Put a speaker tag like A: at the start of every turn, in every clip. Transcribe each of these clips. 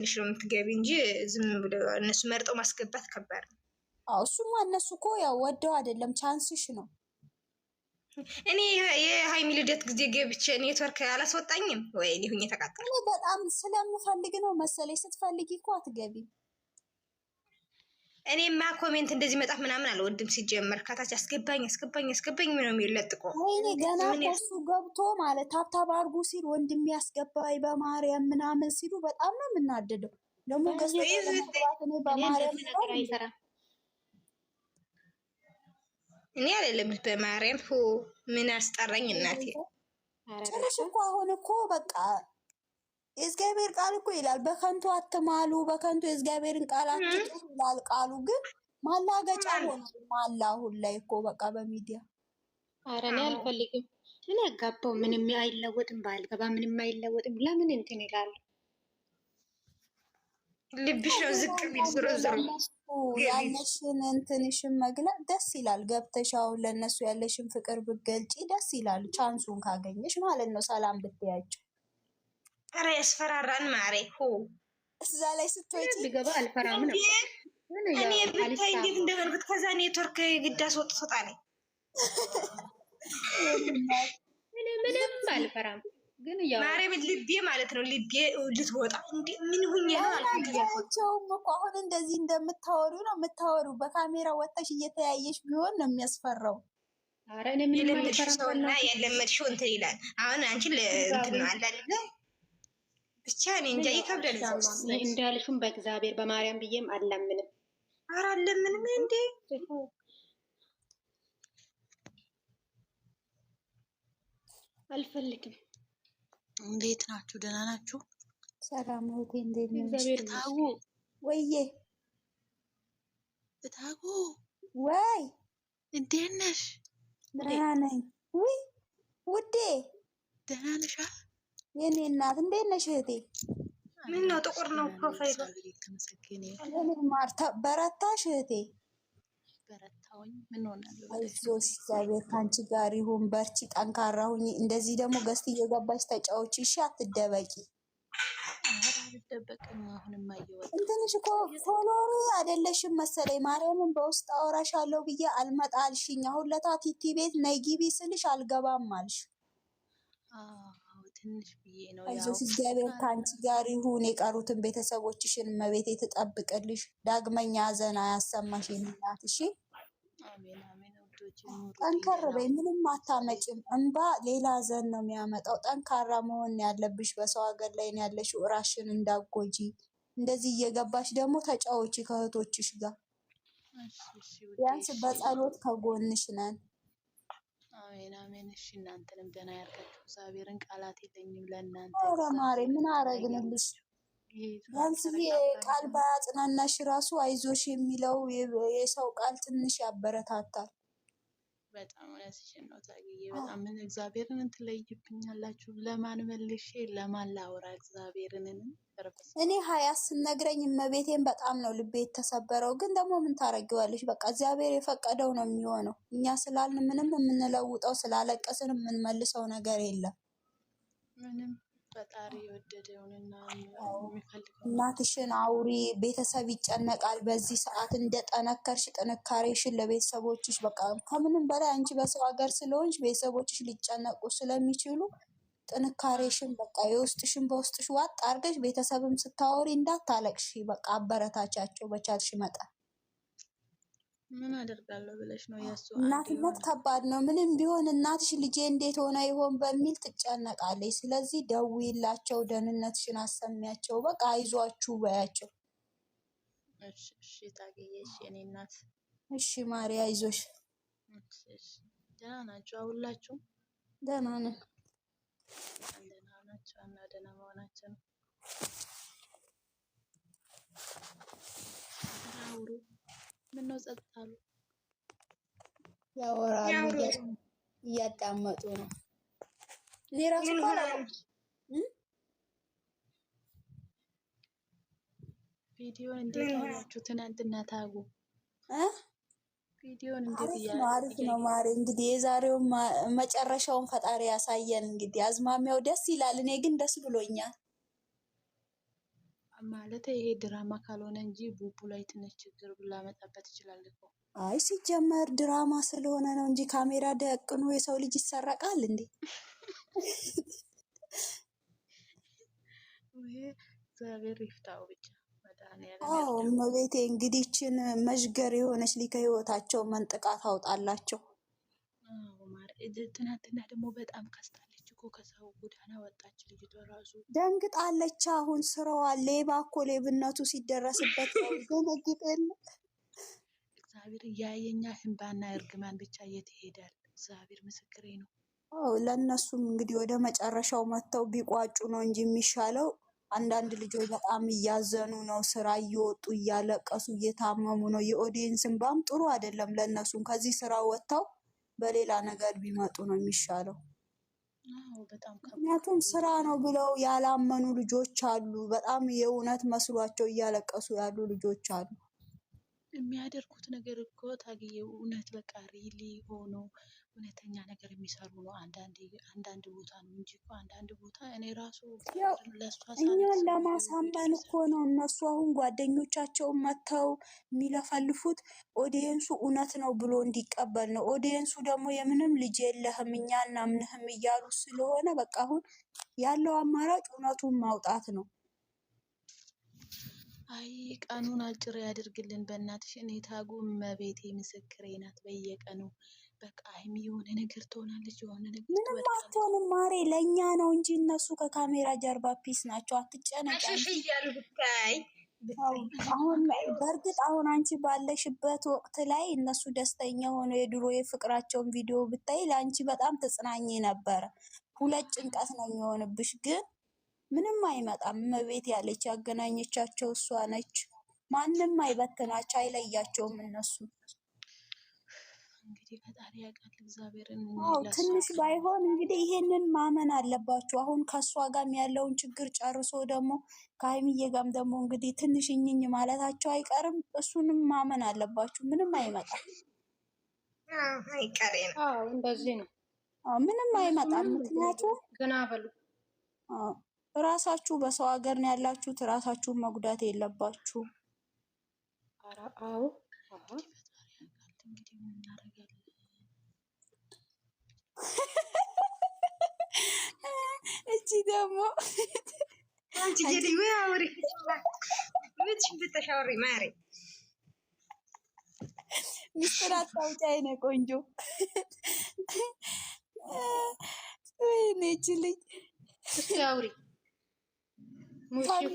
A: ነው የምትገቢ እንጂ ዝም ብሎ እነሱ መርጠው ማስገባት ከባድ ነው።
B: እሱማ እነሱ እኮ ያው ወደው አይደለም ቻንስሽ ነው።
A: እኔ የሃይሚ ልደት ጊዜ ገብቼ ኔትወርክ አላስወጣኝም ወይ ሁኜ ተቃጠለ።
B: እኔ በጣም ስለምፈልግ ነው መሰለኝ። ስትፈልጊ እኮ አትገቢም።
A: እኔማ ኮሜንት እንደዚህ መጣፍ ምናምን አልወድም። ሲጀመር ከታች አስገባኝ ምን ነው የሚለጥቆ።
B: ወይኔ ገና እሱ ገብቶ ማለት ታብታብ አድርጉ ሲል ወንድሜ ያስገባኝ በማርያም ምናምን ሲሉ በጣም ነው የምናደደው። ደግሞ ገዝቶ ለመግባት እኔ በማርያም
A: እኔ አይደለም በማርያም ምን አስጠራኝ እናቴ።
B: ጭራሽ እኮ አሁን እኮ በቃ የእግዚአብሔር ቃል እኮ ይላል በከንቱ አትማሉ፣ በከንቱ የእግዚአብሔርን ቃል አትጥሩ ይላል ቃሉ። ግን ማላገጫ ሆነ ማላ አሁን ላይ እኮ በቃ በሚዲያ።
C: ኧረ እኔ አልፈልግም። እኔ አጋባው ምንም አይለወጥም፣ ባልገባ ምንም አይለወጥም። ለምን እንትን ይላሉ?
A: ልብሽ ነው ዝቅ ቢል ዝሮ
B: ያለሽን እንትንሽን መግለጽ ደስ ይላል። ገብተሽ አሁን ለእነሱ ያለሽን ፍቅር ብትገልጪ ደስ ይላል። ቻንሱን ካገኘሽ ማለት ነው። ሰላም ብትያቸው።
A: ኧረ ያስፈራራን ማሬ
B: እዛ ላይ ስትወጪ
C: ቢገባ አልፈራም ነው
A: እኔ ብታይ እንዴት እንደሆንኩት። ከዛ ኔትወርክ ግድ አስወጥቶታ ላይ
C: እኔ ምንም አልፈራም። ግን ያው
A: ማርያም ልቤ ማለት ነው ልቤ ልትወጣ እንዴ ምን ሁኜ ነው
B: አልኩኝም እኮ። አሁን እንደዚህ እንደምታወሩ ነው የምታወሩ። በካሜራ ወጣሽ እየተያየሽ ቢሆን ነው የሚያስፈራው።
C: ኧረ እኔ ምንም አልፈራም።
A: ሰውና ያለመድሽው እንትን ይላል። አሁን አንቺ እንትን ነው አለ አይደል? ብቻ እኔ እንጃ ይከብዳል።
C: እንዳልሽም በእግዚአብሔር በማርያም ብዬም አላምንም።
A: ኧረ አለምንም እንዴ
C: አልፈልግም።
D: እንዴት ናችሁ? ደህና ናችሁ?
B: ሰላም እህቴ፣ እንዴት ነሽ?
C: እግዚአብሔር
D: ታጉ
B: ወይዬ
D: ታጉ
B: ወይ
D: እንዴት ነሽ?
B: ደህና ነኝ። ውይ ውዴ
D: ደህና ነሽ?
B: የኔ እናት እንዴት ነሽ እህቴ?
A: ምን ነው ጥቁር ነው ፕሮፋይሉ?
B: ማርታ በረታሽ እህቴ?
D: በረታውኝ። ምን ሆናለሁ?
B: አይዞሽ፣ እግዚአብሔር ካንቺ ጋር ይሁን። በርቺ፣ ጠንካራ ሁኚ። እንደዚህ ደግሞ ገስት እየገባች ተጫዎች። እሺ፣ አትደበቂ።
D: አልደበቅም። አሁንም አየወጣ
B: እንትንሽ እኮ ፎሎወር አይደለሽም መሰለኝ። ማርያምን በውስጥ አወራሻለሁ ብዬ አልመጣ አልሽኝ። አሁን ለታ ቲቲ ቤት ነይ ግቢ ስልሽ አልገባም አልሽ።
D: ትንሽ ብዬ ነው።
B: አይዞሽ፣ እግዚአብሔር ካንቺ ጋር ይሁን። የቀሩትን ቤተሰቦችሽን እመቤቴ ትጠብቅልሽ። ዳግመኛ ሐዘን አያሰማሽ እናት። እሺ፣
D: አሜን አሜን።
B: ጠንከር በይ። ምንም አታመጭም። እንባ ሌላ ሐዘን ነው የሚያመጣው። ጠንካራ መሆን ያለብሽ። በሰው ሀገር ላይ ነው ያለሽው። ራሽን እንዳጎጂ። እንደዚህ እየገባሽ ደግሞ ተጫዎቺ ከእህቶችሽ ጋር። ቢያንስ በጸሎት ከጎንሽ ነን።
D: አሜን አሜን። እሺ፣ እናንተንም ደህና ያርጋችሁ። እግዚአብሔርን ቃላት የለኝም ለእናንተ።
B: ኧረ ማሬ ምን አረግንልሽ? ቢያንስ ቃል ባያጽናናሽ ራሱ አይዞሽ የሚለው የሰው ቃል ትንሽ ያበረታታል።
D: በጣም እውነትሽን ነው ታግዬ። በጣም ምን እግዚአብሔርን ትለይብኛላችሁ። ለማን መልሼ ለማን ላውራ? እግዚአብሔርን
B: እኔ ሀያት ስነግረኝ እመቤቴን በጣም ነው ልቤ የተሰበረው። ግን ደግሞ ምን ታረጊዋለሽ? በቃ እግዚአብሔር የፈቀደው ነው የሚሆነው። እኛ ስላልን ምንም የምንለውጠው፣ ስላለቀስን የምንመልሰው ነገር የለም።
D: ምንም ፈጣሪ የወደደውንና የሚፈልገው።
B: እናትሽን አውሪ። ቤተሰብ ይጨነቃል በዚህ ሰዓት። እንደጠነከርሽ ጥንካሬሽን ለቤተሰቦችሽ በቃ ከምንም በላይ አንቺ በሰው ሀገር ስለሆንሽ ቤተሰቦችሽ ሊጨነቁ ስለሚችሉ ጥንካሬሽን በቃ የውስጥሽን በውስጥሽ ዋጥ አድርገሽ ቤተሰብም ስታወሪ እንዳታለቅሽ። በቃ አበረታቻቸው በቻልሽ መጠን።
D: ምን አደርጋለሁ ብለሽ ነው? ያሱ
B: እናትነት ከባድ ነው። ምንም ቢሆን እናትሽ ልጄ እንዴት ሆነ ይሆን በሚል ትጨነቃለች። ስለዚህ ደውይላቸው፣ ደህንነትሽን አሰሚያቸው። በቃ አይዟችሁ በያቸው።
D: እሺ እሺ ታገየሽ የኔ እናት።
B: እሺ ማርያ አይዞሽ።
D: እሺ ደህና ናችሁ? ሁላችሁ
B: ደህና ነን።
D: ደህና ናችሁ? እና ደህና መሆናችሁ ነው። አውሩ። ምን ነው ጸጥ አሉ?
B: ያወራሉ፣ እያዳመጡ ነው። እኔ ራሱ
D: ቪዲዮን እንዴት አያችሁ? ትናንትና ታጉ ቪዲዮን እንዴት
B: አሪፍ ነው ማሪ። እንግዲህ የዛሬውን መጨረሻውን ፈጣሪ ያሳየን። እንግዲህ አዝማሚያው ደስ ይላል። እኔ ግን ደስ ብሎኛል።
D: ማለት ይሄ ድራማ ካልሆነ እንጂ ቡቡ ላይ ትንሽ ችግር ላመጣበት ይችላል እኮ።
B: አይ ሲጀመር ድራማ ስለሆነ ነው እንጂ ካሜራ ደቅኖ የሰው ልጅ ይሰረቃል እንዴ?
D: እግዚአብሔር ይፍታው ብቻ መድኃኒዓለም
B: አዎ
D: ያርዳው።
B: እመቤቴ እንግዲህ ይህችን መዥገር የሆነች ልጅ ከህይወታቸው መንጥቃ ታውጣላቸው።
D: ትናንትና ደግሞ በጣም ከስታለች እኮ ከሰው ጎዳና ወጣች ልጅቷ ራሱ
B: ደንግጣለች። አሁን ስራዋ ሌባ እኮ ሌብነቱ ሲደረስበት ያው ደነግጥ የለ።
D: እግዚአብሔር እያየኛ ህንባና እርግማን ብቻ የት ይሄዳል? እግዚአብሔር ምስክሬ ነው።
B: አዎ ለእነሱም እንግዲህ ወደ መጨረሻው መጥተው ቢቋጩ ነው እንጂ የሚሻለው። አንዳንድ ልጆች በጣም እያዘኑ ነው፣ ስራ እየወጡ እያለቀሱ እየታመሙ ነው። የኦዲየንስ እንባም ጥሩ አይደለም ለእነሱም። ከዚህ ስራ ወጥተው በሌላ ነገር ቢመጡ ነው የሚሻለው።
D: በጣም
B: ምክንያቱም ስራ ነው ብለው ያላመኑ ልጆች አሉ። በጣም የእውነት መስሏቸው እያለቀሱ ያሉ ልጆች አሉ።
D: የሚያደርጉት ነገር እኮ ታግዬ እውነት በቃ ሪሊ ሆኖ እውነተኛ ነገር የሚሰሩ ነው። አንዳንድ ቦታ ነው እንጂ እኮ አንዳንድ ቦታ እኔ ራሱ ለእሷ
B: እኛን ለማሳመን እኮ ነው እነሱ አሁን ጓደኞቻቸውን መጥተው የሚለፈልፉት ኦዲየንሱ እውነት ነው ብሎ እንዲቀበል ነው። ኦዲየንሱ ደግሞ የምንም ልጅ የለህም እኛ እናምንህም እያሉ ስለሆነ በቃ አሁን ያለው አማራጭ እውነቱን ማውጣት ነው።
D: አይ ቀኑን አጭር ያድርግልን በእናትሽ። እኔ ታጉ እመቤቴ ምስክሬ ናት። በየቀኑ በቃ ሀይሚ የሆነ ነገር ትሆናለች፣ የሆነ ነገር
B: ምንም አትሆንም ማሬ። ለእኛ ነው እንጂ እነሱ ከካሜራ ጀርባ ፒስ ናቸው። አትጨነቂ። አሁን በእርግጥ አሁን አንቺ ባለሽበት ወቅት ላይ እነሱ ደስተኛ ሆነው የድሮ የፍቅራቸውን ቪዲዮ ብታይ ለአንቺ በጣም ተጽናኝ ነበረ። ሁለት ጭንቀት ነው የሚሆንብሽ ግን ምንም አይመጣም። እመቤት ያለች ያገናኘቻቸው እሷ ነች። ማንም አይበትናቸው፣ አይለያቸውም እነሱ።
D: እንግዲህ ፈጣሪ ያውቃል። እግዚአብሔርን
B: ትንሽ ባይሆን እንግዲህ ይሄንን ማመን አለባችሁ። አሁን ከእሷ ጋርም ያለውን ችግር ጨርሶ ደግሞ ከሀይሚዬ ጋርም ደግሞ እንግዲህ ትንሽ እኝኝ ማለታቸው አይቀርም። እሱንም ማመን አለባችሁ። ምንም አይመጣም፣
A: አይቀሬ ነው።
C: እንደዚህ ነው።
B: ምንም አይመጣም። ምክንያቱም
C: ገና በሉ
B: ራሳችሁ በሰው ሀገር ነው ያላችሁት። ራሳችሁን መጉዳት የለባችሁ።
C: አዎ
B: እቺ ደግሞ
A: አንቺ ጀዲ ወይ አውሪ ምንሽ ብትሻወሪ ማሪ
B: ሚስጥር አታውጪ አይነ ቆንጆ ወይኔ እቺ ልጅ
C: እስኪ አውሪ
B: ሙሽዬ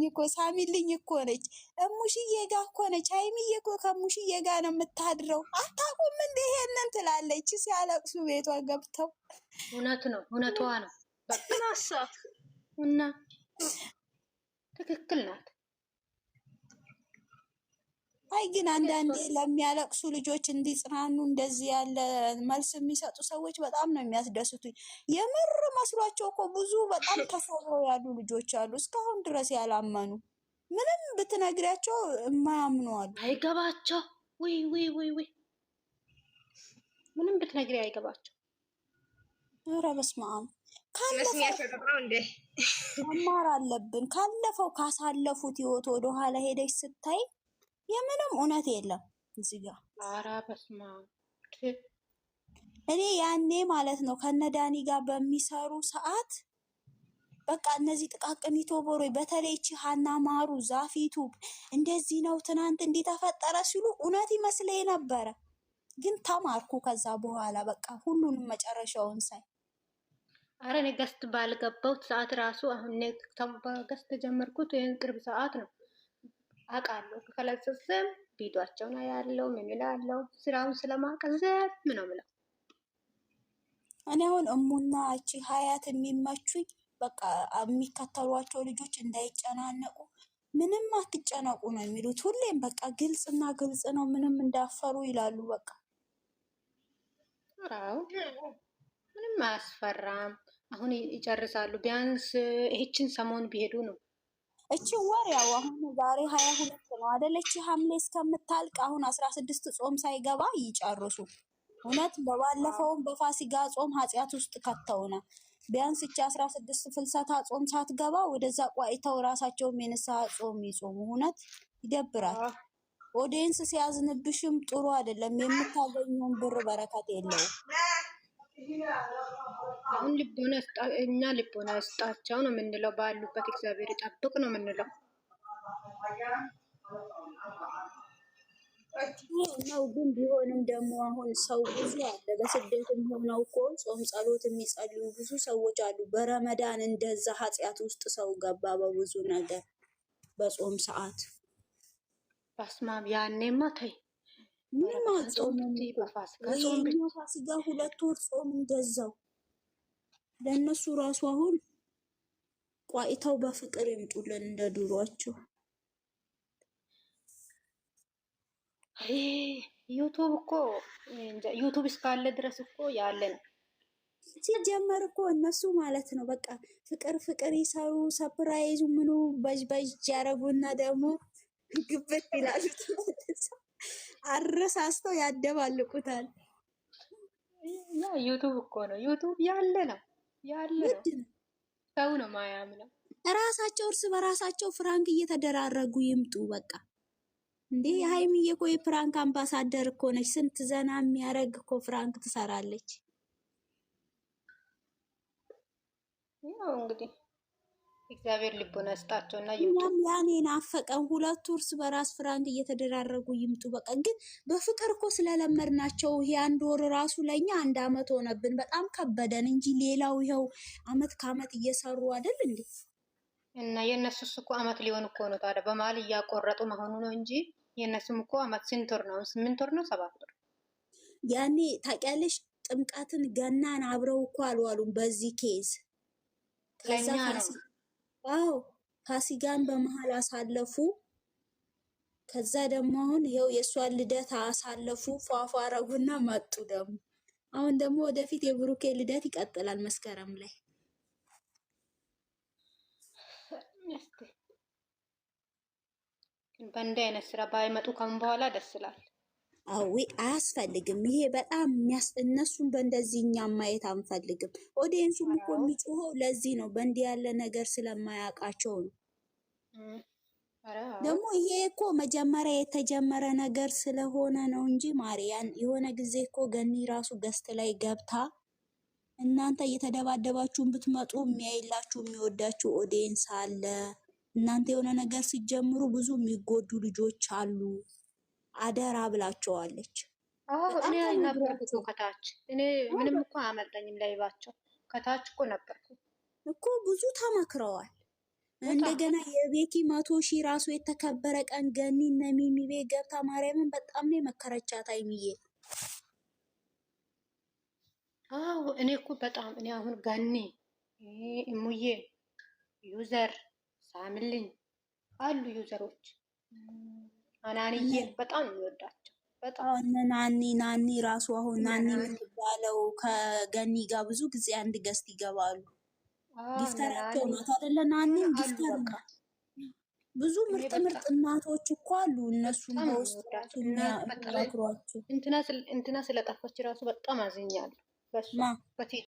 B: እኮ ሳሚልኝ እኮ ነች። እሙሽዬ ጋ እኮ ነች። ሀይሚዬ እኮ ከሙሽዬ ጋ ነው የምታድረው። አታውቁም እንደ ይሄንን ትላለች ሲያለቅሱ ቤቷ ገብተው።
C: እውነት ነው፣ እውነቷ ነው።
A: በናሳት
C: እና ትክክል ናት።
B: አይ ግን አንዳንዴ ለሚያለቅሱ ልጆች እንዲጽናኑ እንደዚህ ያለ መልስ የሚሰጡ ሰዎች በጣም ነው የሚያስደስቱኝ። የምር መስሏቸው እኮ ብዙ በጣም ተሰብረው ያሉ ልጆች አሉ እስካሁን ድረስ ያላመኑ። ምንም ብትነግሪያቸው የማያምኑ አሉ።
C: አይገባቸው ወይ ምንም ብትነግሪ አይገባቸው።
B: ኧረ በስመ አብ መማር አለብን። ካለፈው ካሳለፉት ህይወት ወደኋላ ሄደች ስታይ የምንም እውነት የለም እዚህ ጋር።
C: ኧረ በስመ አብ
B: እኔ ያኔ ማለት ነው ከነዳኒ ጋር በሚሰሩ ሰዓት በቃ እነዚህ ጥቃቅን ዩቱበሮች በተለይ እቺ ሀና ማሩ ዛፊቱ እንደዚህ ነው ትናንት እንዲህ ተፈጠረ ሲሉ እውነት ይመስለኝ ነበረ። ግን ተማርኩ ከዛ በኋላ በቃ ሁሉንም መጨረሻውን ሳይ።
C: አረ እኔ ገስት ባልገባሁት ሰዓት ራሱ አሁን ገስት ጀመርኩት ይሄን ቅርብ ሰዓት ነው አውቃለሁ። ከፈለሰሰም ቪዲዮአቸውን ያለው ምን ይላለው ስራውን ስለማቀዘብ ምን ነው ብለው
B: እኔ አሁን እሙና እቺ ሀያት የሚመቹኝ በቃ የሚከተሏቸው ልጆች እንዳይጨናነቁ ምንም አትጨነቁ ነው የሚሉት። ሁሌም በቃ ግልጽና ግልጽ ነው ምንም እንዳፈሩ ይላሉ። በቃ
C: አዎ ምንም አያስፈራም። አሁን ይጨርሳሉ። ቢያንስ ይህችን ሰሞን ቢሄዱ ነው
B: እቺ ወር ያው አሁን ዛሬ 22 ነው አይደል? እቺ ሐምሌ እስከምታልቅ አሁን 16 ጾም ሳይገባ ይጨርሱ። እውነት በባለፈውም በፋሲካ ጾም ኃጢአት ውስጥ ከተውና ቢያንስ እቺ 16 ፍልሰታ ጾም ሳትገባ ወደዛ ቋይተው ራሳቸውም የንስሐ ጾም ይጾሙ። እውነት ይደብራል። ኦዲየንስ ሲያዝንብሽም ጥሩ አይደለም። የምታገኘውን ብር በረከት የለውም።
C: አሁን እኛ ልቦና ይስጣቸው ነው የምንለው። ባሉበት እግዚአብሔር ይጠብቅ ነው የምንለው
B: ነው። ግን ቢሆንም ደግሞ አሁን ሰው ብዙ አለ። በስደትም ሆነው እኮ ጾም ጸሎት የሚጸልዩ ብዙ ሰዎች አሉ። በረመዳን እንደዛ ኃጢአት ውስጥ ሰው ገባ በብዙ ነገር በጾም ሰዓት።
C: በስማም ያኔማ ተይ
B: ምንም አጾሙም። ፋሲካ 2 ወር ጾም እንደዛው ለእነሱ ራሱ አሁን ቋይተው በፍቅር ይምጡልን እንደ ድሯቸው።
C: ዩቱብ እኮ ዩቱብ እስካለ ድረስ እኮ ያለ ነው።
B: ሲጀመር እኮ እነሱ ማለት ነው በቃ ፍቅር ይሰሩ፣ ሰፕራይዙ ምኑ በጅ ያረጉና ደግሞ ግብት ይላሉ። አረሳስተው ያደባልቁታል።
C: ያ ዩቱብ እኮ ነው። ዩቱብ ያለ ነው። ሰው ነው ማያምነው።
B: ራሳቸው እርስ በራሳቸው ፍራንክ እየተደራረጉ ይምጡ በቃ። እንዴ ሃይሚዬ እኮ የፍራንክ አምባሳደር እኮ ነች። ስንት ዘና የሚያደርግ እኮ ፍራንክ ትሰራለች።
C: ያው እንግዲህ እግዚአብሔር ልቦና ይስጣቸውና
B: ይምጡ። ያኔ ናፈቀን 2 እርስ በራስ ፍራንክ እየተደራረጉ ይምጡ በቃ። ግን በፍቅር እኮ ስለለመድናቸው ይሄ 1 ወር ራሱ ለኛ 1 አመት ሆነብን። በጣም ከበደን እንጂ ሌላው ይኸው አመት ከአመት እየሰሩ አይደል እንዴ?
C: እና የነሱስ እኮ አመት ሊሆን እኮ ነው ታዲያ። በመሀል እያቆረጡ መሆኑ ነው እንጂ የነሱም እኮ አመት ስንት ወር ነው? 8 ወር ነው 7 ወር።
B: ያኔ ታውቂያለሽ ጥምቀትን ገናን አብረው እኮ አልዋሉም በዚህ ኬዝ።
C: ለኛ ነው።
B: አዎ ፋሲካን በመሃል አሳለፉ። ከዛ ደግሞ አሁን ይኸው የእሷን ልደት አሳለፉ። ፏፏ አረጉና መጡ ደግሞ። አሁን ደግሞ ወደፊት የብሩኬ ልደት ይቀጥላል መስከረም ላይ።
C: በእንዲህ አይነት ስራ ባይመጡ ከም በኋላ ደስ ይላል።
B: አዊ አያስፈልግም። ይሄ በጣም እነሱን በእንደዚህ እኛም ማየት አንፈልግም። ኦዲየንሱም እኮ የሚጮኸው ለዚህ ነው፣ በእንዲህ ያለ ነገር ስለማያውቃቸው ነው። ደግሞ ይሄ እኮ መጀመሪያ የተጀመረ ነገር ስለሆነ ነው እንጂ ማርያን የሆነ ጊዜ እኮ ገኒ ራሱ ገስት ላይ ገብታ እናንተ እየተደባደባችሁን ብትመጡ የሚያይላችሁ የሚወዳችሁ ኦዲየንስ አለ። እናንተ የሆነ ነገር ሲጀምሩ ብዙ የሚጎዱ ልጆች አሉ፣ አደራ ብላቸዋለች።
C: እኔ ነበርኩ ከታች። እኔ ምንም እኮ አያመልጠኝም። ላይባቸው ከታች እኮ ነበርኩ
B: እኮ ብዙ ተመክረዋል። እንደገና የቤኪ 100,000 ራሱ የተከበረ ቀን ገኒ እነ ሚሚ ቤት ገብታ ማርያምን በጣም ነው የመከረቻት አይሚዬ።
C: እኔ እኮ በጣም እኔ አሁን ገኒ እሙዬ ዩዘር ሳምልኝ አሉ ዩዘሮች አናንዬ በጣም ነው የሚወዳቸው። በጣም
B: ናኒ ራሱ አሁን ናኒ የምትባለው ከገኒ ጋር ብዙ ጊዜ አንድ ገስት ይገባሉ። ጊፍተራቸው ናት አይደለ? ናኒ ጊፍተር ናት። ብዙ ምርጥ እናቶች እኮ አሉ። እነሱም በውስጥ የሚመክሯቸው።
C: እንትና ስለጠፋች ራሱ በጣም አዝኛለሁ። በሱ